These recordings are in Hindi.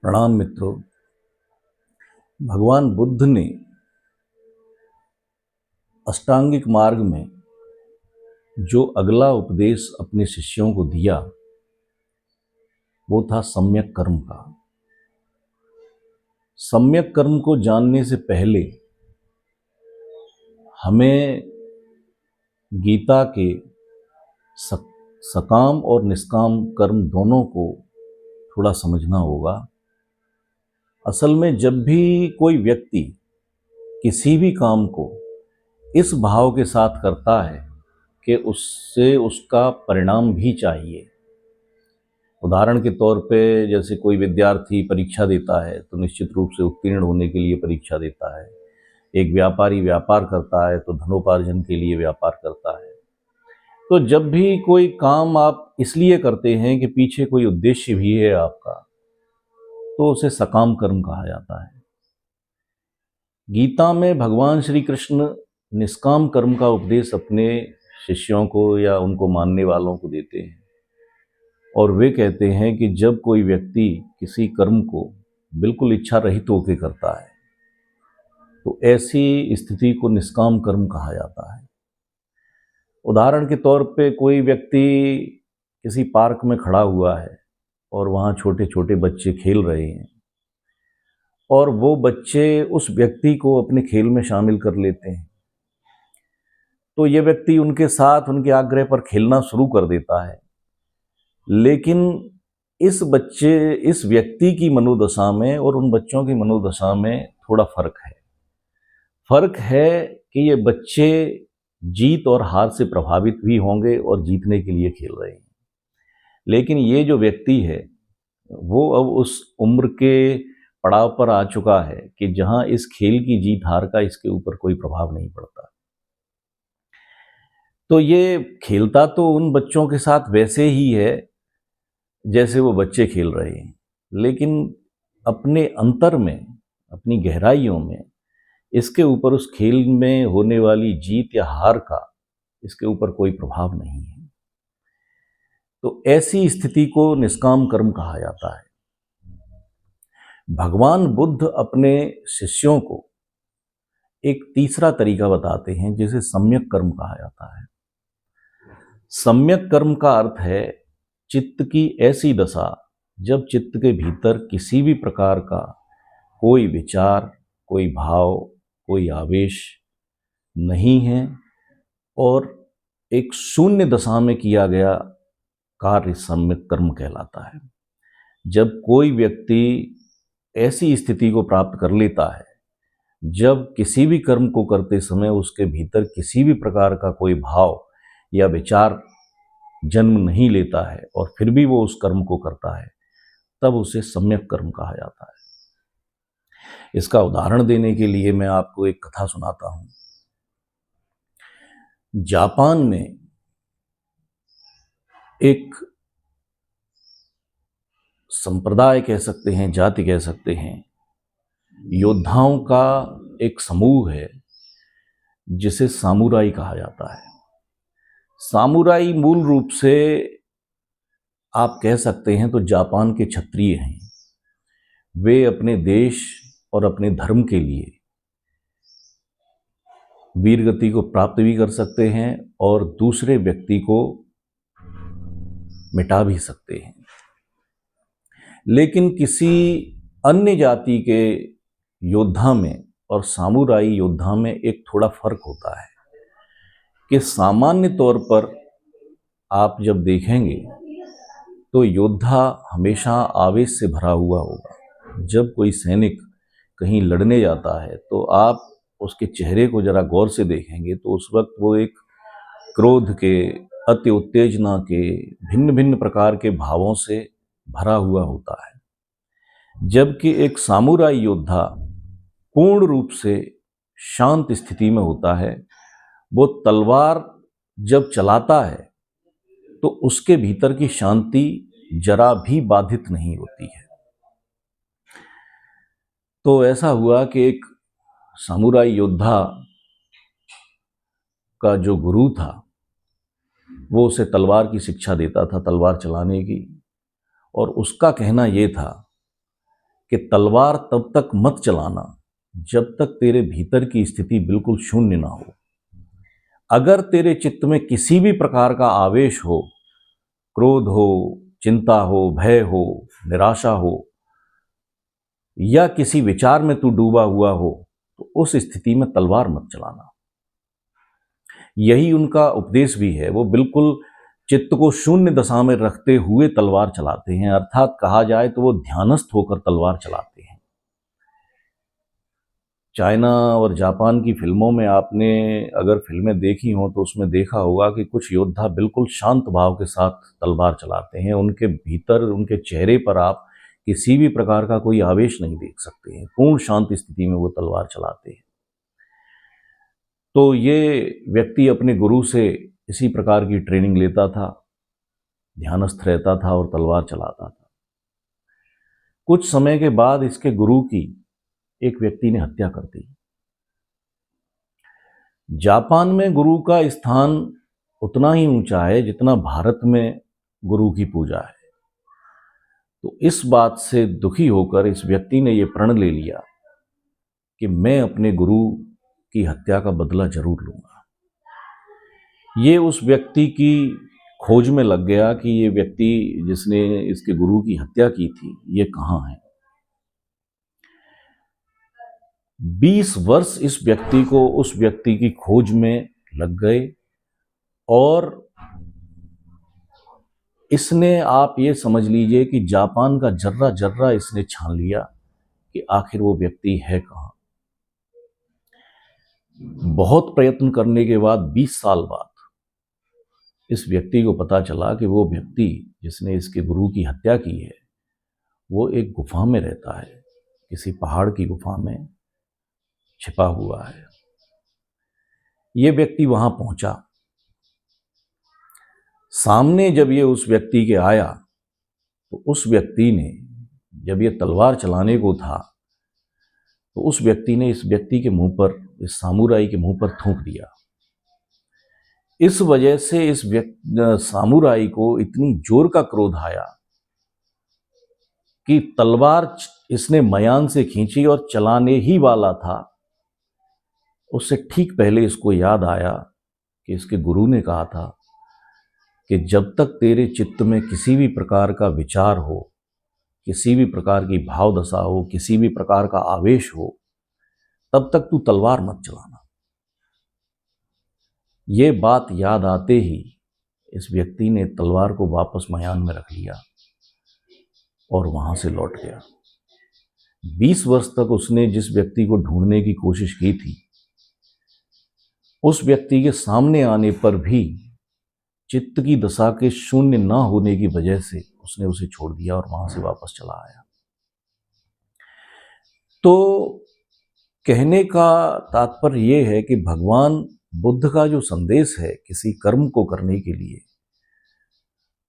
प्रणाम मित्रों। भगवान बुद्ध ने अष्टांगिक मार्ग में जो अगला उपदेश अपने शिष्यों को दिया वो था सम्यक कर्म का। सम्यक कर्म को जानने से पहले हमें गीता के सकाम और निष्काम कर्म दोनों को थोड़ा समझना होगा। असल में जब भी कोई व्यक्ति किसी भी काम को इस भाव के साथ करता है कि उससे उसका परिणाम भी चाहिए, उदाहरण के तौर पे जैसे कोई विद्यार्थी परीक्षा देता है तो निश्चित रूप से उत्तीर्ण होने के लिए परीक्षा देता है। एक व्यापारी व्यापार करता है तो धनोपार्जन के लिए व्यापार करता है। तो जब भी कोई काम आप इसलिए करते हैं कि पीछे कोई उद्देश्य भी है आपका, तो उसे सकाम कर्म कहा जाता है। गीता में भगवान श्री कृष्ण निष्काम कर्म का उपदेश अपने शिष्यों को या उनको मानने वालों को देते हैं और वे कहते हैं कि जब कोई व्यक्ति किसी कर्म को बिल्कुल इच्छा रहित होकर करता है तो ऐसी स्थिति को निष्काम कर्म कहा जाता है। उदाहरण के तौर पे कोई व्यक्ति किसी पार्क में खड़ा हुआ है और वहाँ छोटे छोटे बच्चे खेल रहे हैं और वो बच्चे उस व्यक्ति को अपने खेल में शामिल कर लेते हैं, तो ये व्यक्ति उनके साथ उनके आग्रह पर खेलना शुरू कर देता है। लेकिन इस व्यक्ति की मनोदशा में और उन बच्चों की मनोदशा में थोड़ा फर्क है कि ये बच्चे जीत और हार से प्रभावित भी होंगे और जीतने के लिए खेल रहे हैं, लेकिन ये जो व्यक्ति है वो अब उस उम्र के पड़ाव पर आ चुका है कि जहां इस खेल की जीत हार का इसके ऊपर कोई प्रभाव नहीं पड़ता। तो ये खेलता तो उन बच्चों के साथ वैसे ही है जैसे वो बच्चे खेल रहे हैं, लेकिन अपने अंतर में, अपनी गहराइयों में इसके ऊपर उस खेल में होने वाली जीत या हार का इसके ऊपर कोई प्रभाव नहीं है। तो ऐसी स्थिति को निष्काम कर्म कहा जाता है। भगवान बुद्ध अपने शिष्यों को एक तीसरा तरीका बताते हैं जिसे सम्यक कर्म कहा जाता है। सम्यक कर्म का अर्थ है चित्त की ऐसी दशा जब चित्त के भीतर किसी भी प्रकार का कोई विचार, कोई भाव, कोई आवेश नहीं है और एक शून्य दशा में किया गया कार्य सम्यक कर्म कहलाता है। जब कोई व्यक्ति ऐसी स्थिति को प्राप्त कर लेता है जब किसी भी कर्म को करते समय उसके भीतर किसी भी प्रकार का कोई भाव या विचार जन्म नहीं लेता है और फिर भी वो उस कर्म को करता है, तब उसे सम्यक कर्म कहा जाता है। इसका उदाहरण देने के लिए मैं आपको एक कथा सुनाता हूं। जापान में एक संप्रदाय कह सकते हैं, जाति कह सकते हैं, योद्धाओं का एक समूह है जिसे सामुराई कहा जाता है। सामुराई मूल रूप से आप कह सकते हैं तो जापान के क्षत्रिय हैं। वे अपने देश और अपने धर्म के लिए वीरगति को प्राप्त भी कर सकते हैं और दूसरे व्यक्ति को मिटा भी सकते हैं। लेकिन किसी अन्य जाति के योद्धा में और सामुराई योद्धा में एक थोड़ा फर्क होता है कि सामान्य तौर पर आप जब देखेंगे तो योद्धा हमेशा आवेश से भरा हुआ होगा। जब कोई सैनिक कहीं लड़ने जाता है तो आप उसके चेहरे को जरा गौर से देखेंगे तो उस वक्त वो एक क्रोध के, अति उत्तेजना के, भिन्न भिन्न प्रकार के भावों से भरा हुआ होता है। जबकि एक सामुराई योद्धा पूर्ण रूप से शांत स्थिति में होता है। वो तलवार जब चलाता है तो उसके भीतर की शांति जरा भी बाधित नहीं होती है। तो ऐसा हुआ कि एक सामुराई योद्धा का जो गुरु था वो उसे तलवार की शिक्षा देता था, तलवार चलाने की, और उसका कहना ये था कि तलवार तब तक मत चलाना जब तक तेरे भीतर की स्थिति बिल्कुल शून्य ना हो। अगर तेरे चित्त में किसी भी प्रकार का आवेश हो, क्रोध हो, चिंता हो, भय हो, निराशा हो, या किसी विचार में तू डूबा हुआ हो, तो उस स्थिति में तलवार मत चलाना। यही उनका उपदेश भी है। वो बिल्कुल चित्त को शून्य दशा में रखते हुए तलवार चलाते हैं, अर्थात कहा जाए तो वो ध्यानस्थ होकर तलवार चलाते हैं। चाइना और जापान की फिल्मों में आपने अगर फिल्में देखी हो तो उसमें देखा होगा कि कुछ योद्धा बिल्कुल शांत भाव के साथ तलवार चलाते हैं। उनके भीतर, उनके चेहरे पर आप किसी भी प्रकार का कोई आवेश नहीं देख सकते हैं। पूर्ण शांत स्थिति में वो तलवार चलाते हैं। तो ये व्यक्ति अपने गुरु से इसी प्रकार की ट्रेनिंग लेता था, ध्यानस्थ रहता था और तलवार चलाता था। कुछ समय के बाद इसके गुरु की एक व्यक्ति ने हत्या कर दी। जापान में गुरु का स्थान उतना ही ऊंचा है जितना भारत में गुरु की पूजा है। तो इस बात से दुखी होकर इस व्यक्ति ने यह प्रण ले लिया कि मैं अपने गुरु की हत्या का बदला जरूर लूंगा। ये उस व्यक्ति की खोज में लग गया कि ये व्यक्ति जिसने इसके गुरु की हत्या की थी ये कहाँ है। 20 वर्ष इस व्यक्ति को उस व्यक्ति की खोज में लग गए और इसने, आप ये समझ लीजिए कि जापान का जर्रा जर्रा इसने छान लिया कि आखिर वो व्यक्ति है कहाँ। बहुत प्रयत्न करने के बाद 20 साल बाद इस व्यक्ति को पता चला कि वो व्यक्ति जिसने इसके गुरु की हत्या की है वो एक गुफा में रहता है, किसी पहाड़ की गुफा में छिपा हुआ है। ये व्यक्ति वहां पहुंचा। सामने जब ये उस व्यक्ति के आया तो उस व्यक्ति ने, जब ये तलवार चलाने को था तो उस व्यक्ति ने इस व्यक्ति के मुंह पर, इस सामुराई के मुंह पर थूक दिया। इस वजह से इस सामुराई को इतनी जोर का क्रोध आया कि तलवार इसने मयान से खींची और चलाने ही वाला था। उससे ठीक पहले इसको याद आया कि इसके गुरु ने कहा था कि जब तक तेरे चित्त में किसी भी प्रकार का विचार हो, किसी भी प्रकार की भाव दशा हो, किसी भी प्रकार का आवेश हो, तब तक तू तलवार मत चलाना। ये बात याद आते ही इस व्यक्ति ने तलवार को वापस मयान में रख लिया और वहां से लौट गया। 20 वर्ष तक उसने जिस व्यक्ति को ढूंढने की कोशिश की थी, उस व्यक्ति के सामने आने पर भी चित्त की दशा के शून्य ना होने की वजह से उसने उसे छोड़ दिया और वहां से वापस चला आया। तो कहने का तात्पर्य यह है कि भगवान बुद्ध का जो संदेश है किसी कर्म को करने के लिए,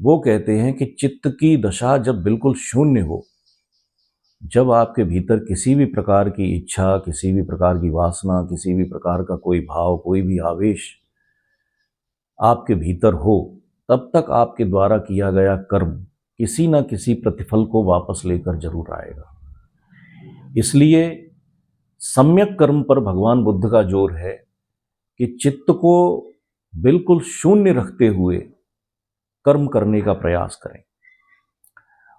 वो कहते हैं कि चित्त की दशा जब बिल्कुल शून्य हो, जब आपके भीतर किसी भी प्रकार की इच्छा, किसी भी प्रकार की वासना, किसी भी प्रकार का कोई भाव, कोई भी आवेश आपके भीतर हो, तब तक आपके द्वारा किया गया कर्म किसी न किसी प्रतिफल को वापस लेकर जरूर आएगा। इसलिए सम्यक कर्म पर भगवान बुद्ध का जोर है कि चित्त को बिल्कुल शून्य रखते हुए कर्म करने का प्रयास करें।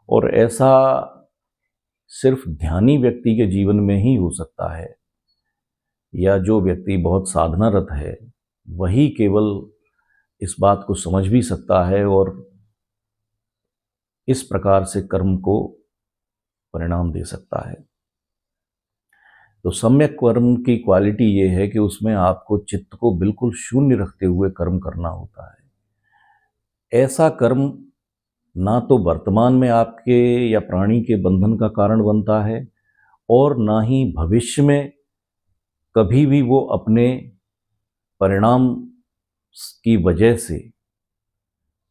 और ऐसा सिर्फ ध्यानी व्यक्ति के जीवन में ही हो सकता है, या जो व्यक्ति बहुत साधनारत है वही केवल इस बात को समझ भी सकता है और इस प्रकार से कर्म को परिणाम दे सकता है। तो सम्यक कर्म की क्वालिटी ये है कि उसमें आपको चित्त को बिल्कुल शून्य रखते हुए कर्म करना होता है। ऐसा कर्म ना तो वर्तमान में आपके या प्राणी के बंधन का कारण बनता है और ना ही भविष्य में कभी भी वो अपने परिणाम की वजह से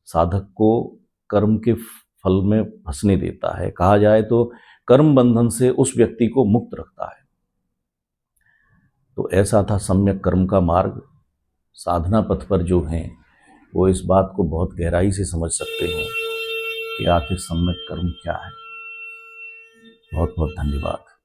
साधक को कर्म के फल में फंसने देता है। कहा जाए तो कर्म बंधन से उस व्यक्ति को मुक्त रखता है। तो ऐसा था सम्यक कर्म का मार्ग। साधना पथ पर जो हैं वो इस बात को बहुत गहराई से समझ सकते हैं कि आखिर सम्यक कर्म क्या है। बहुत बहुत धन्यवाद।